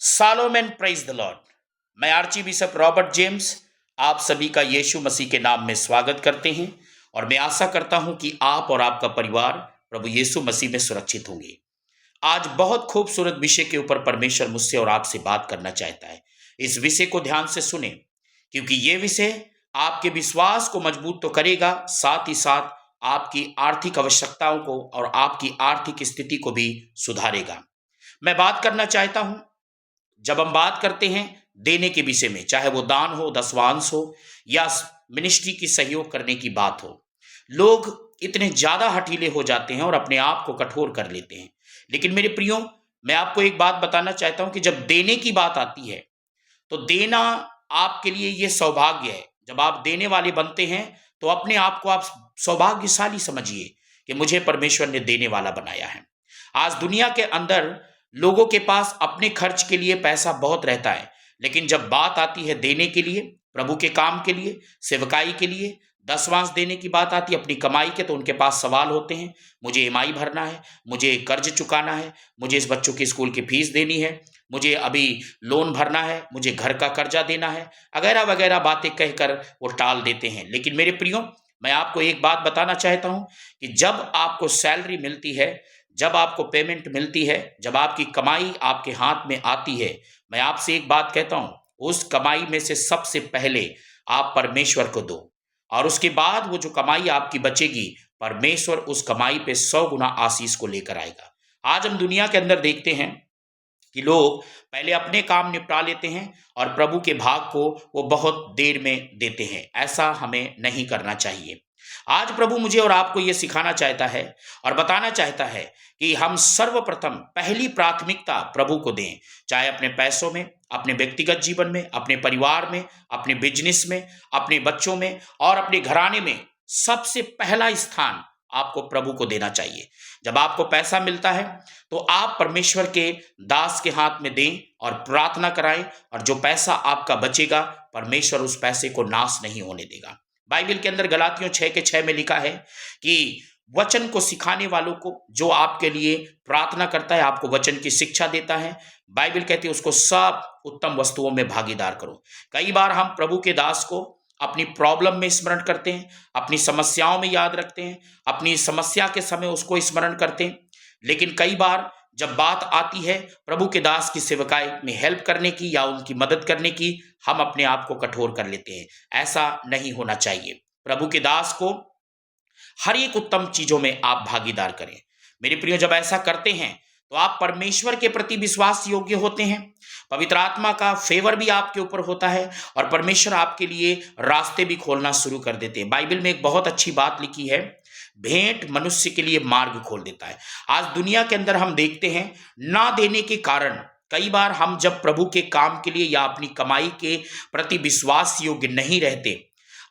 सालोमेन praise the Lord. मैं Archie bishop Robert James आप सभी का यीशु मसीह के नाम में स्वागत करते हैं और मैं आशा करता हूं कि आप और आपका परिवार प्रभु यीशु मसीह में सुरक्षित होंगे। आज बहुत खूबसूरत विषय के ऊपर परमेश्वर मुझसे और आपसे बात करना चाहता है। इस विषय को ध्यान से सुने, क्योंकि ये विषय आपके विश्वास को मजबूत तो करेगा, साथ ही साथ आपकी आर्थिक आवश्यकताओं को और आपकी आर्थिक स्थिति को भी सुधारेगा। मैं बात करना चाहता हूं, जब हम बात करते हैं देने के विषय में, चाहे वो दान हो, दसवांश हो या मिनिस्ट्री की सहयोग करने की बात हो, लोग इतने ज्यादा हठीले हो जाते हैं और अपने आप को कठोर कर लेते हैं। लेकिन मेरे प्रियो, मैं आपको एक बात बताना चाहता हूं कि जब देने की बात आती है तो देना आपके लिए ये सौभाग्य है। जब आप देने वाले बनते हैं तो अपने आप को आप सौभाग्यशाली समझिए कि मुझे परमेश्वर ने देने वाला बनाया है। आज दुनिया के अंदर लोगों के पास अपने खर्च के लिए पैसा बहुत रहता है, लेकिन जब बात आती है देने के लिए, प्रभु के काम के लिए, सेवकाई के लिए, दसवांश देने की बात आती है अपनी कमाई के, तो उनके पास सवाल होते हैं। मुझे ईएमआई भरना है, मुझे कर्ज चुकाना है, मुझे इस बच्चों की स्कूल की फीस देनी है, मुझे अभी लोन भरना है, मुझे घर का कर्जा देना है, वगैरह वगैरह बातें कहकर वो टाल देते हैं। लेकिन मेरे प्रियो, मैं आपको एक बात बताना चाहता हूं कि जब आपको सैलरी मिलती है, जब आपको पेमेंट मिलती है, जब आपकी कमाई आपके हाथ में आती है, मैं आपसे एक बात कहता हूं, उस कमाई में से सबसे पहले आप परमेश्वर को दो, और उसके बाद वो जो कमाई आपकी बचेगी, परमेश्वर उस कमाई पे 100 गुना आशीष को लेकर आएगा। आज हम दुनिया के अंदर देखते हैं कि लोग पहले अपने काम निपटा लेते हैं और प्रभु के भाग को वो बहुत देर में देते हैं। ऐसा हमें नहीं करना चाहिए। आज प्रभु मुझे और आपको ये सिखाना चाहता है और बताना चाहता है कि हम सर्वप्रथम पहली प्राथमिकता प्रभु को दें, चाहे अपने पैसों में, अपने व्यक्तिगत जीवन में, अपने परिवार में, अपने बिजनेस में, अपने बच्चों में और अपने घराने में। सबसे पहला स्थान आपको प्रभु को देना चाहिए। जब आपको पैसा मिलता है तो आप परमेश्वर के दास के हाथ में दें और प्रार्थना कराएं, और जो पैसा आपका बचेगा, परमेश्वर उस पैसे को नाश नहीं होने देगा। बाइबल के अंदर गलातियों 6:6 में लिखा है कि वचन को सिखाने वालों को, जो आपके लिए प्रार्थना करता है, आपको वचन की शिक्षा देता है, बाइबल कहती है उसको सब उत्तम वस्तुओं में भागीदार करो। कई बार हम प्रभु के दास को अपनी प्रॉब्लम में स्मरण करते हैं, अपनी समस्याओं में याद रखते हैं, अपनी समस्या के समय उसको स्मरण करते हैं, लेकिन कई बार जब बात आती है प्रभु के दास की सेवकाई में हेल्प करने की या उनकी मदद करने की, हम अपने आप को कठोर कर लेते हैं। ऐसा नहीं होना चाहिए। प्रभु के दास को हर एक उत्तम चीजों में आप भागीदार करें। मेरे प्रियो, जब ऐसा करते हैं तो आप परमेश्वर के प्रति विश्वास योग्य होते हैं, पवित्र आत्मा का फेवर भी आपके ऊपर होता है और परमेश्वर आपके लिए रास्ते भी खोलना शुरू कर देते हैं। बाइबल में एक बहुत अच्छी बात लिखी है, भेंट मनुष्य के लिए मार्ग खोल देता है। आज दुनिया के अंदर हम देखते हैं, ना देने के कारण कई बार हम जब प्रभु के काम के लिए या अपनी कमाई के प्रति विश्वास योग्य नहीं रहते।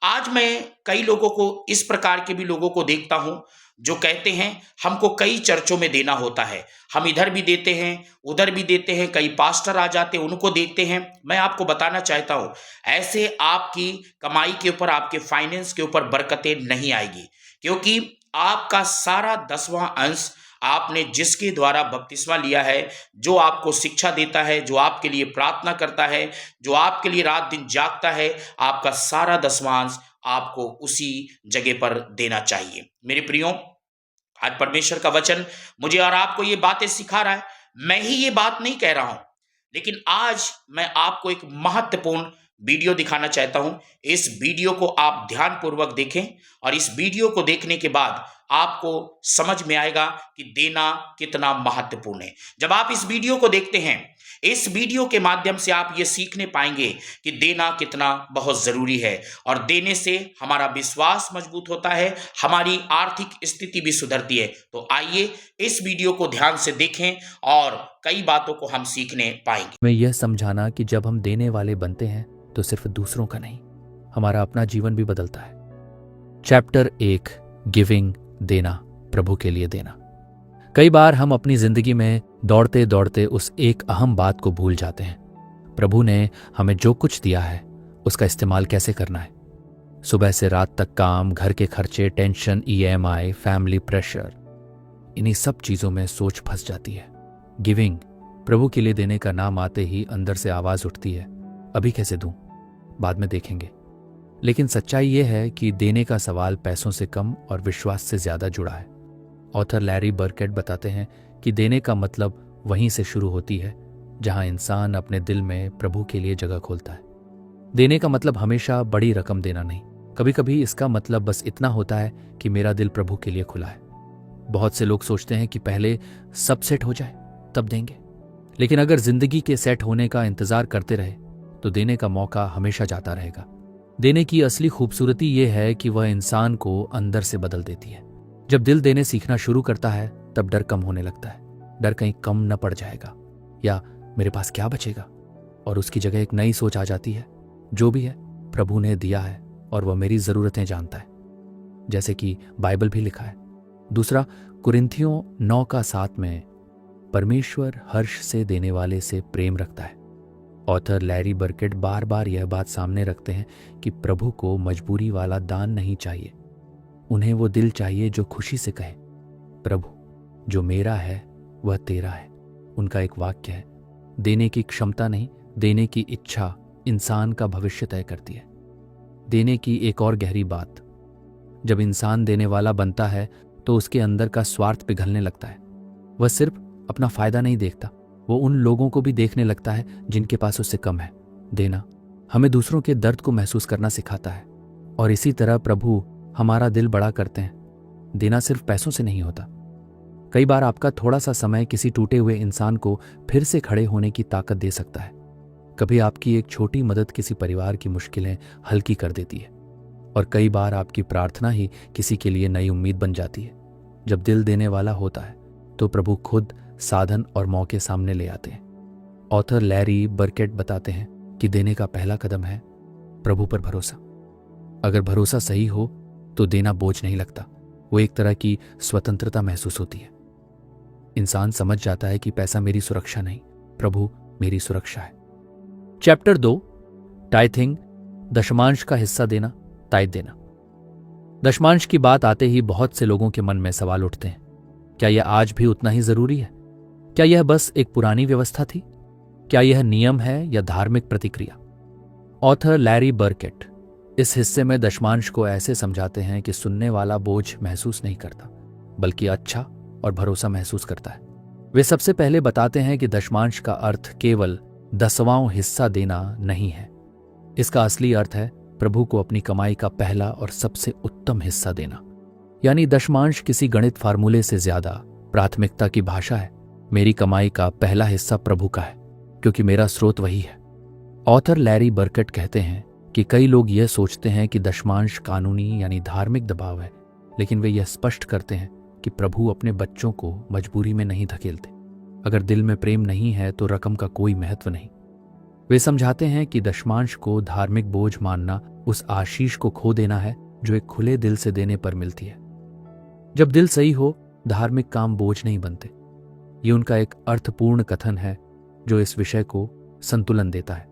आज मैं कई लोगों को, इस प्रकार के भी लोगों को देखता हूं जो कहते हैं हमको कई चर्चों में देना होता है, हम इधर भी देते हैं, उधर भी देते हैं, कई पास्टर आ जाते हैं, उनको देते हैं। मैं आपको बताना चाहता हूं, ऐसे आपकी कमाई के ऊपर, आपके फाइनेंस के ऊपर बरकतें नहीं आएगी, क्योंकि आपका सारा 10वां अंश आपने जिसके द्वारा बपतिस्मा लिया है, जो आपको शिक्षा देता है, जो आपके लिए प्रार्थना करता है, जो आपके लिए रात दिन जागता है, आपका सारा 10वां अंश आपको उसी जगह पर देना चाहिए। मेरे प्रियो, आज परमेश्वर का वचन मुझे और आपको ये बातें सिखा रहा है। मैं ही ये बात नहीं कह रहा हूं, लेकिन आज मैं आपको एक महत्वपूर्ण वीडियो दिखाना चाहता हूं। इस वीडियो को आप ध्यानपूर्वक देखें और इस वीडियो को देखने के बाद आपको समझ में आएगा कि देना कितना महत्वपूर्ण है। जब आप इस वीडियो को देखते हैं, इस वीडियो के माध्यम से आप ये सीखने पाएंगे कि देना कितना बहुत जरूरी है, और देने से हमारा विश्वास मजबूत होता है, हमारी आर्थिक स्थिति भी सुधरती है। तो आइए इस वीडियो को ध्यान से देखें और कई बातों को हम सीखने पाएंगे। मैं यह समझाना कि जब हम देने वाले बनते हैं तो सिर्फ दूसरों का नहीं, हमारा अपना जीवन भी बदलता है। चैप्टर 1, गिविंग, देना, प्रभु के लिए देना। कई बार हम अपनी जिंदगी में दौड़ते दौड़ते उस एक अहम बात को भूल जाते हैं, प्रभु ने हमें जो कुछ दिया है उसका इस्तेमाल कैसे करना है। सुबह से रात तक काम, घर के खर्चे, टेंशन, ईएमआई, फैमिली प्रेशर, इन्हीं सब चीजों में सोच फंस जाती है। गिविंग प्रभु के लिए देने का नाम आते ही अंदर से आवाज उठती है, अभी कैसे दूं, बाद में देखेंगे। लेकिन सच्चाई यह है कि देने का सवाल पैसों से कम और विश्वास से ज्यादा जुड़ा है। ऑथर लैरी बर्केट बताते हैं कि देने का मतलब वहीं से शुरू होती है जहां इंसान अपने दिल में प्रभु के लिए जगह खोलता है। देने का मतलब हमेशा बड़ी रकम देना नहीं, कभी कभी इसका मतलब बस इतना होता है कि मेरा दिल प्रभु के लिए खुला है। बहुत से लोग सोचते हैं कि पहले सब सेट हो जाए तब देंगे, लेकिन अगर जिंदगी के सेट होने का इंतजार करते रहे तो देने का मौका हमेशा जाता रहेगा। देने की असली खूबसूरती यह है कि वह इंसान को अंदर से बदल देती है। जब दिल देने सीखना शुरू करता है तब डर कम होने लगता है। डर कहीं कम न पड़ जाएगा या मेरे पास क्या बचेगा, और उसकी जगह एक नई सोच आ जाती है, जो भी है प्रभु ने दिया है और वह मेरी जरूरतें जानता है, जैसे कि बाइबल भी लिखा है। दूसरा कुरिन्थियों 9:7 में परमेश्वर हर्ष से देने वाले से प्रेम रखता है। ऑथर लैरी बर्केट बार बार यह बात सामने रखते हैं कि प्रभु को मजबूरी वाला दान नहीं चाहिए, उन्हें वो दिल चाहिए जो खुशी से कहे, प्रभु जो मेरा है वह तेरा है। उनका एक वाक्य है, देने की क्षमता नहीं, देने की इच्छा इंसान का भविष्य तय करती है। देने की एक और गहरी बात, जब इंसान देने वाला बनता है तो उसके अंदर का स्वार्थ पिघलने लगता है। वह सिर्फ अपना फायदा नहीं देखता, वो उन लोगों को भी देखने लगता है जिनके पास उससे कम है। देना हमें दूसरों के दर्द को महसूस करना सिखाता है, और इसी तरह प्रभु हमारा दिल बड़ा करते हैं। देना सिर्फ पैसों से नहीं होता। कई बार आपका थोड़ा सा समय किसी टूटे हुए इंसान को फिर से खड़े होने की ताकत दे सकता है। कभी आपकी एक छोटी मदद किसी परिवार की मुश्किलें हल्की कर देती है, और कई बार आपकी प्रार्थना ही किसी के लिए नई उम्मीद बन जाती है। जब दिल देने वाला होता है तो प्रभु खुद साधन और मौके सामने ले आते हैं। ऑथर लैरी बर्केट बताते हैं कि देने का पहला कदम है प्रभु पर भरोसा। अगर भरोसा सही हो तो देना बोझ नहीं लगता, वो एक तरह की स्वतंत्रता महसूस होती है। इंसान समझ जाता है कि पैसा मेरी सुरक्षा नहीं, प्रभु मेरी सुरक्षा है। चैप्टर 2 टाइथिंग, दशमांश का हिस्सा देना, ताइद देना। दशमांश की बात आते ही बहुत से लोगों के मन में सवाल उठते हैं, क्या यह आज भी उतना ही जरूरी है? क्या यह बस एक पुरानी व्यवस्था थी? क्या यह नियम है या धार्मिक प्रतिक्रिया? ऑथर लैरी बर्केट इस हिस्से में दशमांश को ऐसे समझाते हैं कि सुनने वाला बोझ महसूस नहीं करता, बल्कि अच्छा और भरोसा महसूस करता है। वे सबसे पहले बताते हैं कि दशमांश का अर्थ केवल 10वां हिस्सा देना नहीं है। इसका असली अर्थ है प्रभु को अपनी कमाई का पहला और सबसे उत्तम हिस्सा देना। यानी दशमांश किसी गणित फार्मूले से ज्यादा प्राथमिकता की भाषा है। मेरी कमाई का पहला हिस्सा प्रभु का है, क्योंकि मेरा स्रोत वही है। ऑथर लैरी बर्केट कहते हैं कि कई लोग यह सोचते हैं कि दशमांश कानूनी यानी धार्मिक दबाव है, लेकिन वे यह स्पष्ट करते हैं कि प्रभु अपने बच्चों को मजबूरी में नहीं धकेलते। अगर दिल में प्रेम नहीं है तो रकम का कोई महत्व नहीं। वे समझाते हैं कि दशमांश को धार्मिक बोझ मानना उस आशीष को खो देना है जो एक खुले दिल से देने पर मिलती है। जब दिल सही हो, धार्मिक काम बोझ नहीं बनते। ये उनका एक अर्थपूर्ण कथन है जो इस विषय को संतुलन देता है।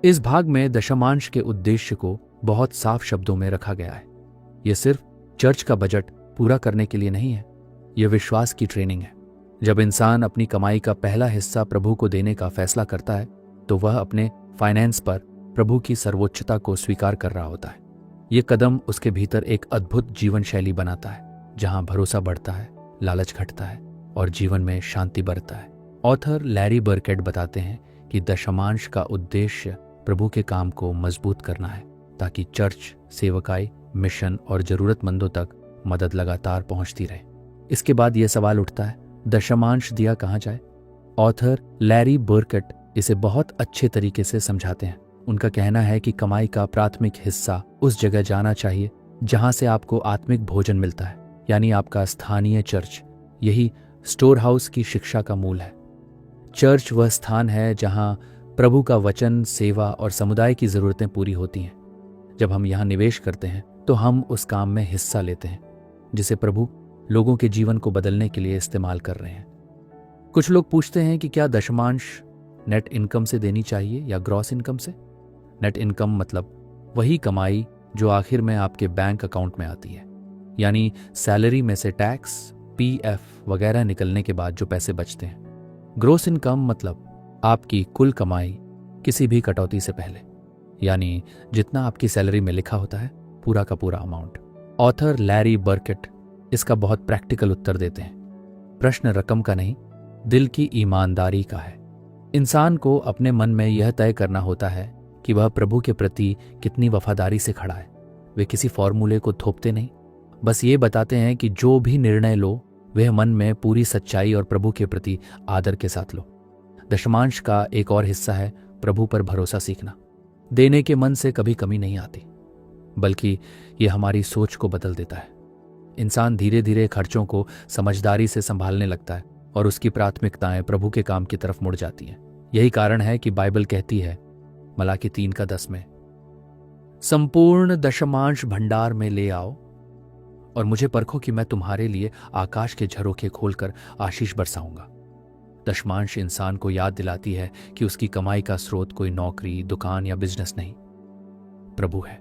इस भाग में दशमांश के उद्देश्य को बहुत साफ शब्दों में रखा गया है। यह सिर्फ चर्च का बजट पूरा करने के लिए नहीं है, यह विश्वास की ट्रेनिंग है। जब इंसान अपनी कमाई का पहला हिस्सा प्रभु को देने का फैसला करता है तो वह अपने फाइनेंस पर प्रभु की सर्वोच्चता को स्वीकार कर रहा होता है। यह कदम उसके भीतर एक अद्भुत जीवन शैली बनाता है, जहां भरोसा बढ़ता है, लालच घटता है और जीवन में शांति बढ़ता है। ऑथर लैरी बर्केट बताते हैं कि दशमांश का उद्देश्य प्रभु के काम को मजबूत करना है, ताकि चर्च, सेवकाई, मिशन और जरूरतमंदों तक मदद लगातार पहुंचती रहे। इसके बाद यह सवाल उठता है, दशमांश दिया कहां जाए? ऑथर लैरी बर्केट इसे बहुत अच्छे तरीके से समझाते हैं। उनका कहना है कि कमाई का प्राथमिक हिस्सा उस जगह जाना चाहिए जहां से आपको आत्मिक भोजन मिलता है, यानी आपका स्थानीय चर्च। यही स्टोर हाउस की शिक्षा का मूल है। चर्च वह स्थान है जहां प्रभु का वचन, सेवा और समुदाय की जरूरतें पूरी होती हैं। जब हम यहां निवेश करते हैं तो हम उस काम में हिस्सा लेते हैं जिसे प्रभु लोगों के जीवन को बदलने के लिए इस्तेमाल कर रहे हैं। कुछ लोग पूछते हैं कि क्या दशमांश नेट इनकम से देनी चाहिए या ग्रॉस इनकम से? नेट इनकम मतलब वही कमाई जो आखिर में आपके बैंक अकाउंट में आती है, यानी सैलरी में से टैक्स, पीएफ वगैरह निकलने के बाद जो पैसे बचते हैं। ग्रोस इनकम मतलब आपकी कुल कमाई किसी भी कटौती से पहले, यानी जितना आपकी सैलरी में लिखा होता है पूरा का पूरा अमाउंट। ऑथर लैरी बर्केट इसका बहुत प्रैक्टिकल उत्तर देते हैं। प्रश्न रकम का नहीं, दिल की ईमानदारी का है। इंसान को अपने मन में यह तय करना होता है कि वह प्रभु के प्रति कितनी वफादारी से खड़ा है। वे किसी फॉर्मूले को थोपते नहीं, बस ये बताते हैं कि जो भी निर्णय लो वह मन में पूरी सच्चाई और प्रभु के प्रति आदर के साथ लो। दशमांश का एक और हिस्सा है प्रभु पर भरोसा सीखना। देने के मन से कभी कमी नहीं आती, बल्कि यह हमारी सोच को बदल देता है। इंसान धीरे धीरे खर्चों को समझदारी से संभालने लगता है और उसकी प्राथमिकताएं प्रभु के काम की तरफ मुड़ जाती हैं। यही कारण है कि बाइबल कहती है मलाकी 3:10 में, संपूर्ण दशमांश भंडार में ले आओ और मुझे परखो कि मैं तुम्हारे लिए आकाश के झरोखे खोलकर आशीष बरसाऊंगा। दशमांश इंसान को याद दिलाती है कि उसकी कमाई का स्रोत कोई नौकरी, दुकान या बिजनेस नहीं, प्रभु है।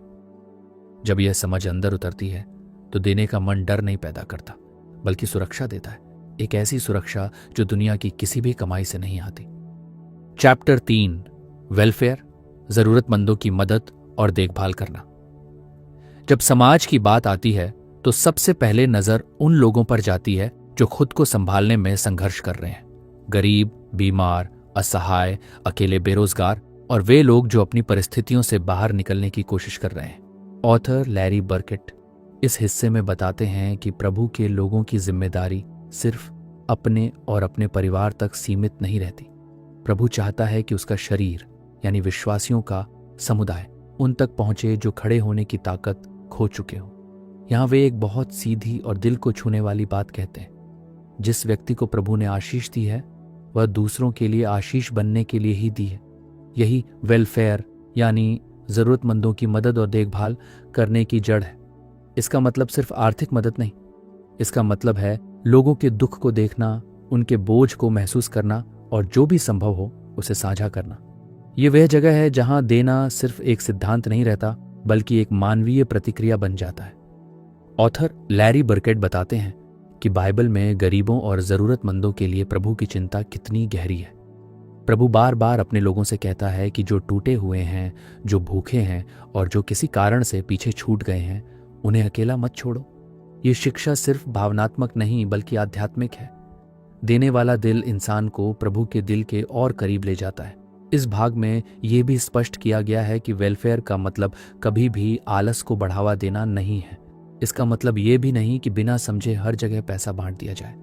जब यह समझ अंदर उतरती है तो देने का मन डर नहीं पैदा करता, बल्कि सुरक्षा देता है, एक ऐसी सुरक्षा जो दुनिया की किसी भी कमाई से नहीं आती। चैप्टर 3, वेलफेयर, जरूरतमंदों की मदद और देखभाल करना। जब समाज की बात आती है तो सबसे पहले नजर उन लोगों पर जाती है जो खुद को संभालने में संघर्ष कर रहे हैं। गरीब, बीमार, असहाय, अकेले बेरोजगार और वे लोग जो अपनी परिस्थितियों से बाहर निकलने की कोशिश कर रहे हैं। ऑथर लैरी बर्केट इस हिस्से में बताते हैं कि प्रभु के लोगों की जिम्मेदारी सिर्फ अपने और अपने परिवार तक सीमित नहीं रहती। प्रभु चाहता है कि उसका शरीर यानी विश्वासियों का समुदाय उन तक पहुंचे जो खड़े होने की ताकत खो चुके हो। यहाँ वे एक बहुत सीधी और दिल को छूने वाली बात कहते हैं। जिस व्यक्ति को प्रभु ने आशीष दी है वह दूसरों के लिए आशीष बनने के लिए ही दी है। यही वेलफेयर यानी जरूरतमंदों की मदद और देखभाल करने की जड़ है। इसका मतलब सिर्फ आर्थिक मदद नहीं, इसका मतलब है लोगों के दुख को देखना, उनके बोझ को महसूस करना और जो भी संभव हो उसे साझा करना। ये वह जगह है जहां देना सिर्फ एक सिद्धांत नहीं रहता, बल्कि एक मानवीय प्रतिक्रिया बन जाता है। ऑथर लैरी बर्केट बताते हैं कि बाइबल में गरीबों और जरूरतमंदों के लिए प्रभु की चिंता कितनी गहरी है। प्रभु बार बार अपने लोगों से कहता है कि जो टूटे हुए हैं, जो भूखे हैं और जो किसी कारण से पीछे छूट गए हैं, उन्हें अकेला मत छोड़ो। ये शिक्षा सिर्फ भावनात्मक नहीं बल्कि आध्यात्मिक है। देने वाला दिल इंसान को प्रभु के दिल के और करीब ले जाता है। इस भाग में यह भी स्पष्ट किया गया है कि वेलफेयर का मतलब कभी भी आलस को बढ़ावा देना नहीं है। इसका मतलब यह भी नहीं कि बिना समझे हर जगह पैसा बांट दिया जाए।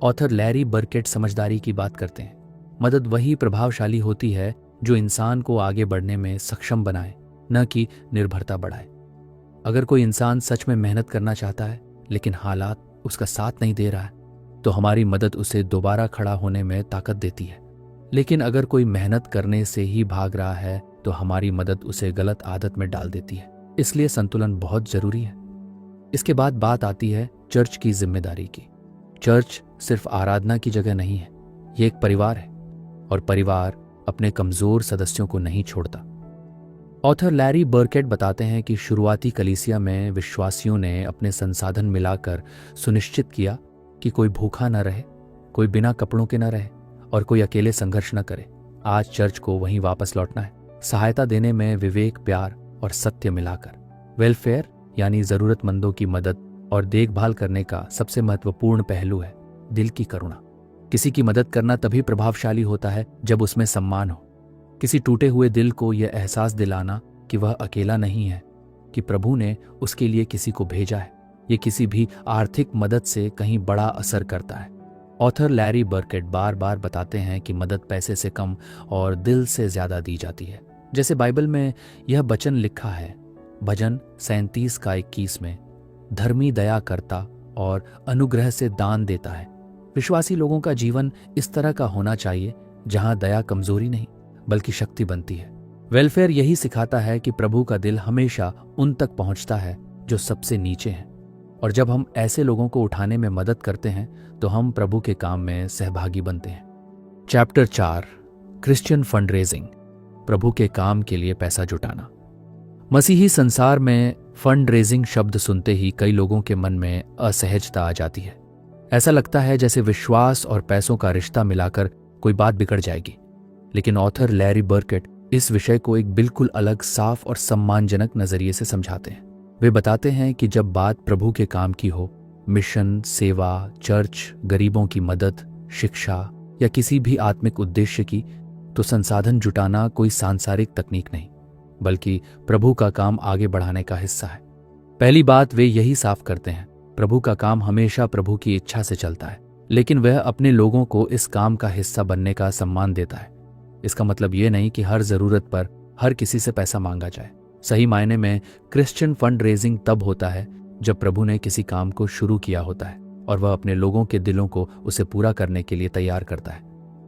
ऑथर लैरी बर्केट समझदारी की बात करते हैं। मदद वही प्रभावशाली होती है जो इंसान को आगे बढ़ने में सक्षम बनाए, न कि निर्भरता बढ़ाए। अगर कोई इंसान सच में मेहनत करना चाहता है लेकिन हालात उसका साथ नहीं दे रहा है, तो हमारी मदद उसे दोबारा खड़ा होने में ताकत देती है। लेकिन अगर कोई मेहनत करने से ही भाग रहा है तो हमारी मदद उसे गलत आदत में डाल देती है। इसलिए संतुलन बहुत जरूरी है। इसके बाद बात आती है चर्च की जिम्मेदारी की। चर्च सिर्फ आराधना की जगह नहीं है, ये एक परिवार है और परिवार अपने कमजोर सदस्यों को नहीं छोड़ता। ऑथर लैरी बर्केट बताते हैं कि शुरुआती कलीसिया में विश्वासियों ने अपने संसाधन मिलाकर सुनिश्चित किया कि कोई भूखा न रहे, कोई बिना कपड़ों के न रहे और कोई अकेले संघर्ष न करे। आज चर्च को वहीं वापस लौटना है, सहायता देने में विवेक, प्यार और सत्य मिलाकर। वेलफेयर यानी जरूरतमंदों की मदद और देखभाल करने का सबसे महत्वपूर्ण पहलू है दिल की करुणा। किसी की मदद करना तभी प्रभावशाली होता है जब उसमें सम्मान हो। किसी टूटे हुए दिल को यह एहसास दिलाना कि वह अकेला नहीं है, कि प्रभु ने उसके लिए किसी को भेजा है, ये किसी भी आर्थिक मदद से कहीं बड़ा असर करता है। ऑथर लैरी बर्केट बार बार बताते हैं कि मदद पैसे से कम और दिल से ज्यादा दी जाती है। जैसे बाइबल में यह वचन लिखा है भजन 37:21 में, धर्मी दया करता और अनुग्रह से दान देता है। विश्वासी लोगों का जीवन इस तरह का होना चाहिए जहां दया कमजोरी नहीं बल्कि शक्ति बनती है। वेलफेयर यही सिखाता है कि प्रभु का दिल हमेशा उन तक पहुंचता है जो सबसे नीचे हैं, और जब हम ऐसे लोगों को उठाने में मदद करते हैं तो हम प्रभु के काम में सहभागी बनते हैं। चैप्टर 4, क्रिश्चियन फंडरेजिंग, प्रभु के काम के लिए पैसा जुटाना। मसीही संसार में फंड रेजिंग शब्द सुनते ही कई लोगों के मन में असहजता आ जाती है। ऐसा लगता है जैसे विश्वास और पैसों का रिश्ता मिलाकर कोई बात बिगड़ जाएगी। लेकिन ऑथर लैरी बर्केट इस विषय को एक बिल्कुल अलग, साफ और सम्मानजनक नजरिए से समझाते हैं। वे बताते हैं कि जब बात प्रभु के काम की हो, मिशन, सेवा, चर्च, गरीबों की मदद, शिक्षा या किसी भी आत्मिक उद्देश्य की, तो संसाधन जुटाना कोई सांसारिक तकनीक नहीं, बल्कि प्रभु का काम आगे बढ़ाने का हिस्सा है। पहली बात वे यही साफ करते हैं, प्रभु का काम हमेशा प्रभु की इच्छा से चलता है, लेकिन वह अपने लोगों को इस काम का हिस्सा बनने का सम्मान देता है। इसका मतलब ये नहीं कि हर जरूरत पर हर किसी से पैसा मांगा जाए। सही मायने में क्रिश्चियन फंड रेजिंग तब होता है जब प्रभु ने किसी काम को शुरू किया होता है और वह अपने लोगों के दिलों को उसे पूरा करने के लिए तैयार करता है।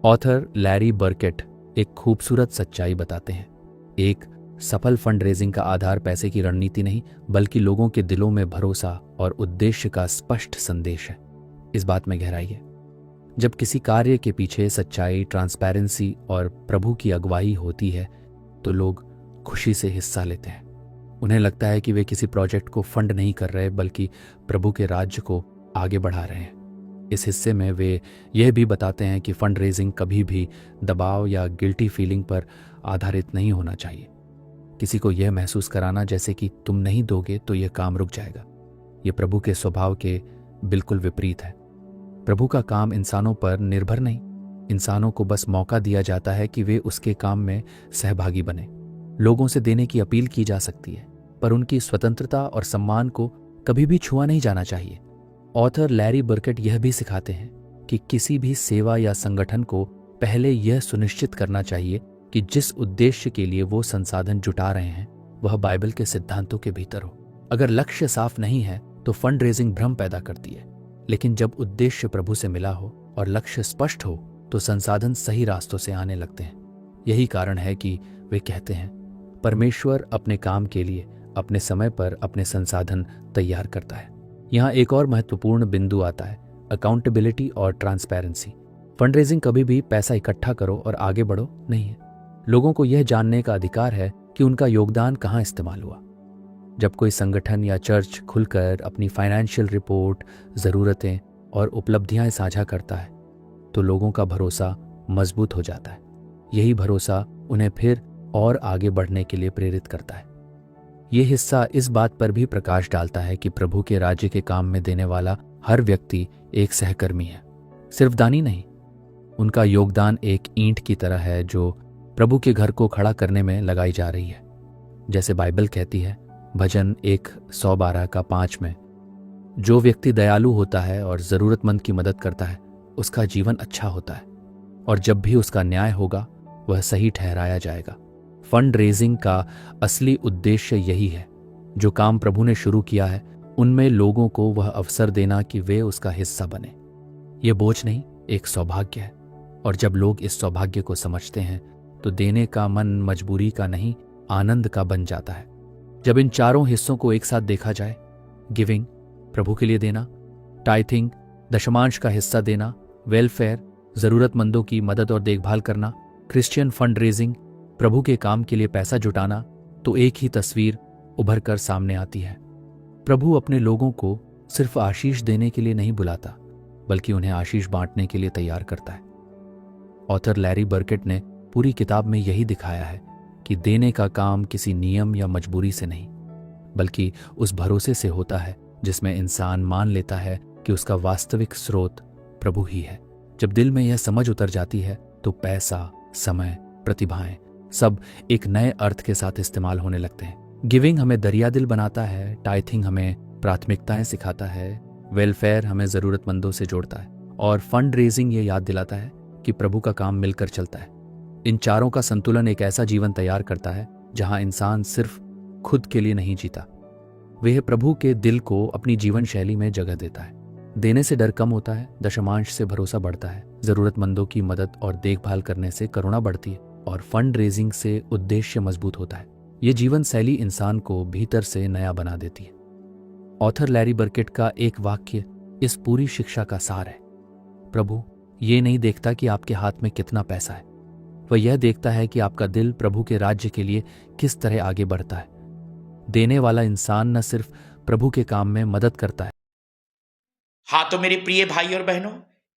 ऑथर लैरी बर्केट एक खूबसूरत सच्चाई बताते हैं। एक सफल फंड रेजिंग का आधार पैसे की रणनीति नहीं, बल्कि लोगों के दिलों में भरोसा और उद्देश्य का स्पष्ट संदेश है। इस बात में गहराई है। जब किसी कार्य के पीछे सच्चाई, ट्रांसपेरेंसी और प्रभु की अगुवाई होती है तो लोग खुशी से हिस्सा लेते हैं। उन्हें लगता है कि वे किसी प्रोजेक्ट को फंड नहीं कर रहे, बल्कि प्रभु के राज्य को आगे बढ़ा रहे हैं। इस हिस्से में वे यह भी बताते हैं कि फंड रेजिंग कभी भी दबाव या गिल्टी फीलिंग पर आधारित नहीं होना चाहिए। किसी को यह महसूस कराना जैसे कि तुम नहीं दोगे तो यह काम रुक जाएगा, यह प्रभु के स्वभाव के बिल्कुल विपरीत है। प्रभु का काम इंसानों पर निर्भर नहीं, इंसानों को बस मौका दिया जाता है कि वे उसके काम में सहभागी बने। लोगों से देने की अपील की जा सकती है, पर उनकी स्वतंत्रता और सम्मान को कभी भी छुआ नहीं जाना चाहिए। ऑथर लैरी बर्केट यह भी सिखाते हैं कि किसी भी सेवा या संगठन को पहले यह सुनिश्चित करना चाहिए कि जिस उद्देश्य के लिए वो संसाधन जुटा रहे हैं वह बाइबल के सिद्धांतों के भीतर हो। अगर लक्ष्य साफ नहीं है तो फंड रेजिंग भ्रम पैदा करती है, लेकिन जब उद्देश्य प्रभु से मिला हो और लक्ष्य स्पष्ट हो तो संसाधन सही रास्तों से आने लगते हैं। यही कारण है कि वे कहते हैं, परमेश्वर अपने काम के लिए अपने समय पर अपने संसाधन तैयार करता है। यहाँ एक और महत्वपूर्ण बिंदु आता है, अकाउंटेबिलिटी और ट्रांसपेरेंसी। फंड रेजिंग कभी भी पैसा इकट्ठा करो और आगे बढ़ो नहीं है। लोगों को यह जानने का अधिकार है कि उनका योगदान कहाँ इस्तेमाल हुआ। जब कोई संगठन या चर्च खुलकर अपनी फाइनेंशियल रिपोर्ट, ज़रूरतें और उपलब्धियां साझा करता है तो लोगों का भरोसा मजबूत हो जाता है। यही भरोसा उन्हें फिर और आगे बढ़ने के लिए प्रेरित करता है। यह हिस्सा इस बात पर भी प्रकाश डालता है कि प्रभु के राज्य के काम में देने वाला हर व्यक्ति एक सहकर्मी है, सिर्फ दानी नहीं। उनका योगदान एक ईंट की तरह है जो प्रभु के घर को खड़ा करने में लगाई जा रही है। जैसे बाइबल कहती है भजन 112:5 में, जो व्यक्ति दयालु होता है और जरूरतमंद की मदद करता है उसका जीवन अच्छा होता है, और जब भी उसका न्याय होगा वह सही ठहराया जाएगा। फंड रेजिंग का असली उद्देश्य यही है। जो काम प्रभु ने शुरू किया है उनमें लोगों को वह अवसर देना कि वे उसका हिस्सा बने। यह बोझ नहीं, एक सौभाग्य है। और जब लोग इस सौभाग्य को समझते हैं तो देने का मन मजबूरी का नहीं, आनंद का बन जाता है। जब इन चारों हिस्सों को एक साथ देखा जाए, गिविंग प्रभु के लिए देना, टाइथिंग दशमांश का हिस्सा देना, वेलफेयर जरूरतमंदों की मदद और देखभाल करना, क्रिश्चियन फंड रेजिंग प्रभु के काम के लिए पैसा जुटाना, तो एक ही तस्वीर उभर कर सामने आती है। प्रभु अपने लोगों को सिर्फ आशीष देने के लिए नहीं बुलाता, बल्कि उन्हें आशीष बांटने के लिए तैयार करता है। ऑथर लैरी बर्केट ने पूरी किताब में यही दिखाया है कि देने का काम किसी नियम या मजबूरी से नहीं, बल्कि उस भरोसे से होता है जिसमें इंसान मान लेता है कि उसका वास्तविक स्रोत प्रभु ही है। जब दिल में यह समझ उतर जाती है तो पैसा, समय, प्रतिभाएं सब एक नए अर्थ के साथ इस्तेमाल होने लगते हैं। गिविंग हमें दरिया दिल बनाता है, टाइथिंग हमें प्राथमिकताएं सिखाता है, वेलफेयर हमें जरूरतमंदों से जोड़ता है, और फंड रेजिंग ये याद दिलाता है कि प्रभु का काम मिलकर चलता है। इन चारों का संतुलन एक ऐसा जीवन तैयार करता है जहां इंसान सिर्फ खुद के लिए नहीं जीता, वह प्रभु के दिल को अपनी जीवन शैली में जगह देता है। देने से डर कम होता है, दशमांश से भरोसा बढ़ता है, जरूरतमंदों की मदद और देखभाल करने से करुणा बढ़ती है, और फंड रेजिंग से उद्देश्य मजबूत होता है। यह जीवन शैली इंसान को भीतर से नया बना देती है। ऑथर लैरी बर्केट का एक वाक्य इस पूरी शिक्षा का सार है। प्रभु ये नहीं देखता कि आपके हाथ में कितना पैसा है, वह यह देखता है कि आपका दिल प्रभु के राज्य के लिए किस तरह आगे बढ़ता है। देने वाला इंसान न सिर्फ प्रभु के काम में मदद करता है। हाँ, तो मेरे प्रिय भाई और बहनों,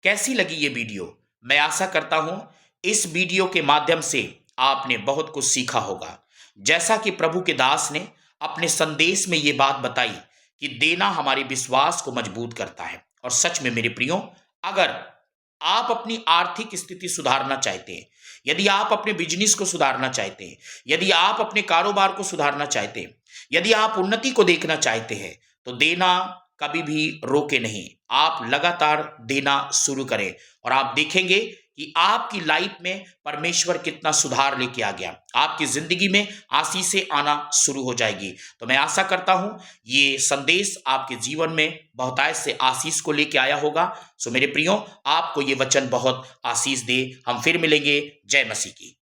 कैसी लगी ये वीडियो मैं आशा करता हूं इस वीडियो के माध्यम से आपने बहुत कुछ सीखा होगा। जैसा कि प्रभु के दास ने अपने संदेश में ये बात बताई कि देना हमारे विश्वास को मजबूत करता है। और सच में मेरे प्रियो, अगर आप अपनी आर्थिक स्थिति सुधारना चाहते हैं, यदि आप अपने बिजनेस को सुधारना चाहते हैं, यदि आप अपने कारोबार को सुधारना चाहते हैं, यदि आप उन्नति को देखना चाहते हैं, तो देना कभी भी रोके नहीं। आप लगातार देना शुरू करें और आप देखेंगे कि आपकी लाइफ में परमेश्वर कितना सुधार लेके आ गया। आपकी जिंदगी में आशीषें आना शुरू हो जाएगी। तो मैं आशा करता हूं ये संदेश आपके जीवन में बहुतायत से आशीष को लेके आया होगा। सो मेरे प्रियो, आपको ये वचन बहुत आशीष दे। हम फिर मिलेंगे। जय मसीह की।